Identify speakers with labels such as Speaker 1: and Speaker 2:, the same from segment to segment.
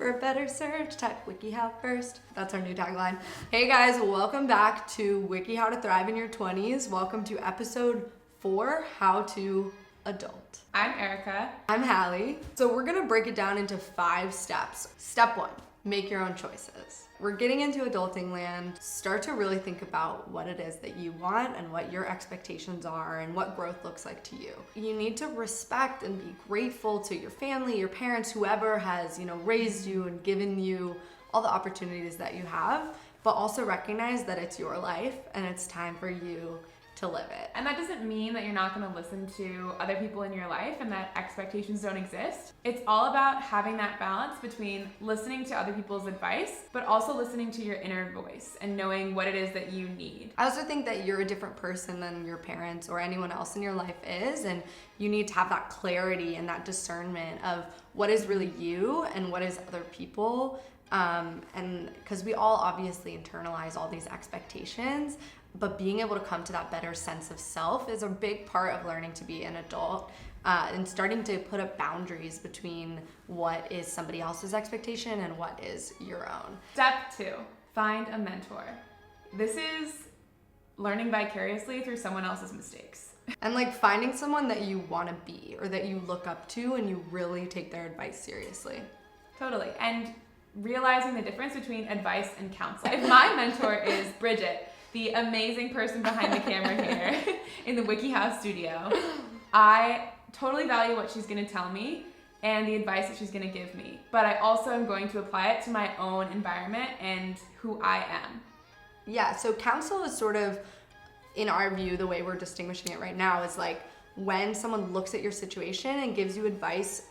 Speaker 1: for a better search, type wikiHow first. That's our new tagline. Hey guys, welcome back to wikiHow to Thrive in Your 20s. Welcome to episode 4, How to Adult.
Speaker 2: I'm Erika.
Speaker 1: I'm Halle. So we're gonna break it down into 5 steps. Step 1, make your own choices. We're getting into adulting land. Start to really think about what it is that you want and what your expectations are and what growth looks like to you. You need to respect and be grateful to your family, your parents, whoever has, raised you and given you all the opportunities that you have, but also recognize that it's your life and it's time for you to live it.
Speaker 2: And that doesn't mean that you're not going to listen to other people in your life and that expectations don't exist. It's all about having that balance between listening to other people's advice, but also listening to your inner voice and knowing what it is that you need.
Speaker 1: I also think that you're a different person than your parents or anyone else in your life is, and you need to have that clarity and that discernment of what is really you and what is other people. And because we all obviously internalize all these expectations, but being able to come to that better sense of self is a big part of learning to be an adult, and starting to put up boundaries between what is somebody else's expectation and what is your own.
Speaker 2: Step 2, find a mentor. This is learning vicariously through someone else's mistakes.
Speaker 1: And finding someone that you want to be or that you look up to and you really take their advice seriously.
Speaker 2: Totally. And realizing the difference between advice and counsel. If my mentor is Bridget, the amazing person behind the camera here in the wikiHow studio, I totally value what she's going to tell me and the advice that she's going to give me. But I also am going to apply it to my own environment and who I am.
Speaker 1: Yeah, so counsel is sort of, in our view, the way we're distinguishing it right now is when someone looks at your situation and gives you advice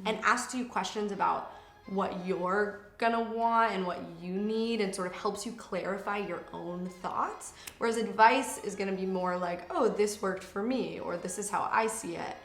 Speaker 1: and asks you questions about what you're gonna want and what you need and sort of helps you clarify your own thoughts. Whereas advice is gonna be more like, oh, this worked for me, or this is how I see it.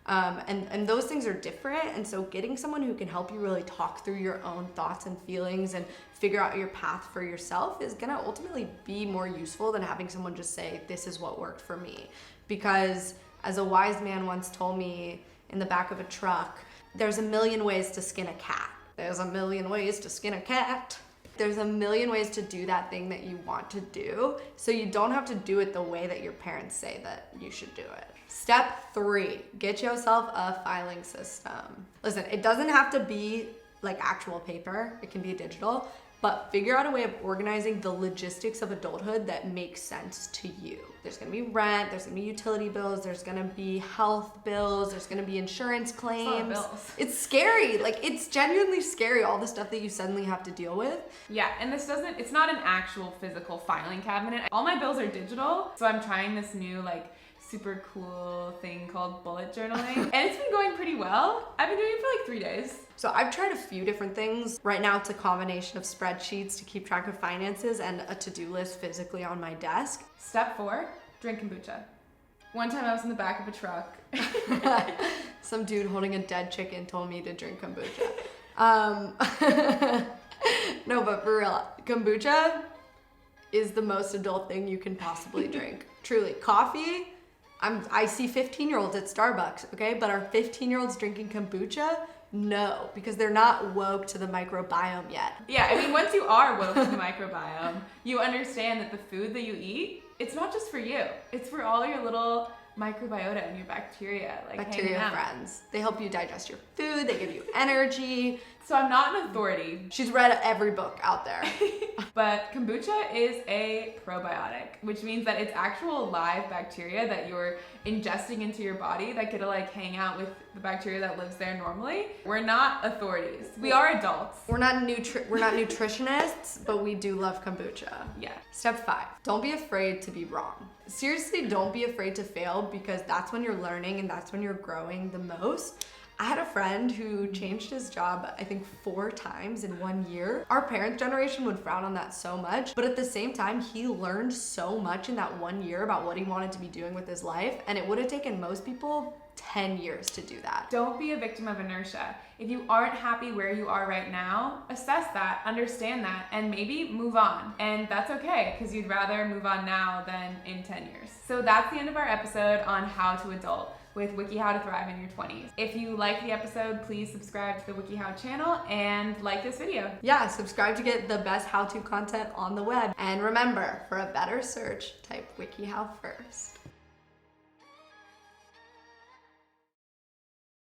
Speaker 1: And those things are different. And so getting someone who can help you really talk through your own thoughts and feelings and figure out your path for yourself is gonna ultimately be more useful than having someone just say, this is what worked for me. Because as a wise man once told me in the back of a truck, there's a million ways to skin a cat. There's a million ways to skin a cat. There's a million ways to do that thing that you want to do. So you don't have to do it the way that your parents say that you should do it. Step 3, get yourself a filing system. Listen, it doesn't have to be actual paper. It can be digital, but figure out a way of organizing the logistics of adulthood that makes sense to you. There's gonna be rent, there's gonna be utility bills, there's gonna be health bills, there's gonna be insurance claims.
Speaker 2: It's a lot of bills.
Speaker 1: It's scary, it's genuinely scary, all the stuff that you suddenly have to deal with.
Speaker 2: Yeah, and it's not an actual physical filing cabinet. All my bills are digital, so I'm trying this new super cool thing called bullet journaling. And it's been going pretty well. I've been doing it for 3 days.
Speaker 1: So I've tried a few different things. Right now it's a combination of spreadsheets to keep track of finances and a to-do list physically on my desk.
Speaker 2: Step 4, drink kombucha. One time I was in the back of a truck.
Speaker 1: Some dude holding a dead chicken told me to drink kombucha. No, but for real, kombucha is the most adult thing you can possibly drink. Truly, coffee, I see 15-year-olds at Starbucks, okay? But are 15-year-olds drinking kombucha? No, because they're not woke to the microbiome yet.
Speaker 2: Yeah, once you are woke to the microbiome, you understand that the food that you eat, it's not just for you. It's for all your little microbiota and your bacteria.
Speaker 1: Bacteria friends. They help you digest your food, they give you energy.
Speaker 2: So I'm not an authority.
Speaker 1: She's read every book out there.
Speaker 2: But kombucha is a probiotic, which means that it's actual live bacteria that you're ingesting into your body that get to hang out with the bacteria that lives there normally. We're not authorities. We are adults.
Speaker 1: We're not nutritionists, but we do love kombucha.
Speaker 2: Yeah.
Speaker 1: Step 5, don't be afraid to be wrong. Seriously, don't be afraid to fail because that's when you're learning and that's when you're growing the most. I had a friend who changed his job, I think 4 times in 1 year. Our parents' generation would frown on that so much, but at the same time, he learned so much in that 1 year about what he wanted to be doing with his life, and it would have taken most people 10 years to do that.
Speaker 2: Don't be a victim of inertia. If you aren't happy where you are right now, assess that, understand that, and maybe move on. And that's okay, because you'd rather move on now than in 10 years. So that's the end of our episode on how to adult. with WikiHow to thrive in your 20s. If you like the episode, please subscribe to the WikiHow channel and like this video.
Speaker 1: Yeah, subscribe to get the best how-to content on the web. And remember, for a better search, type WikiHow first.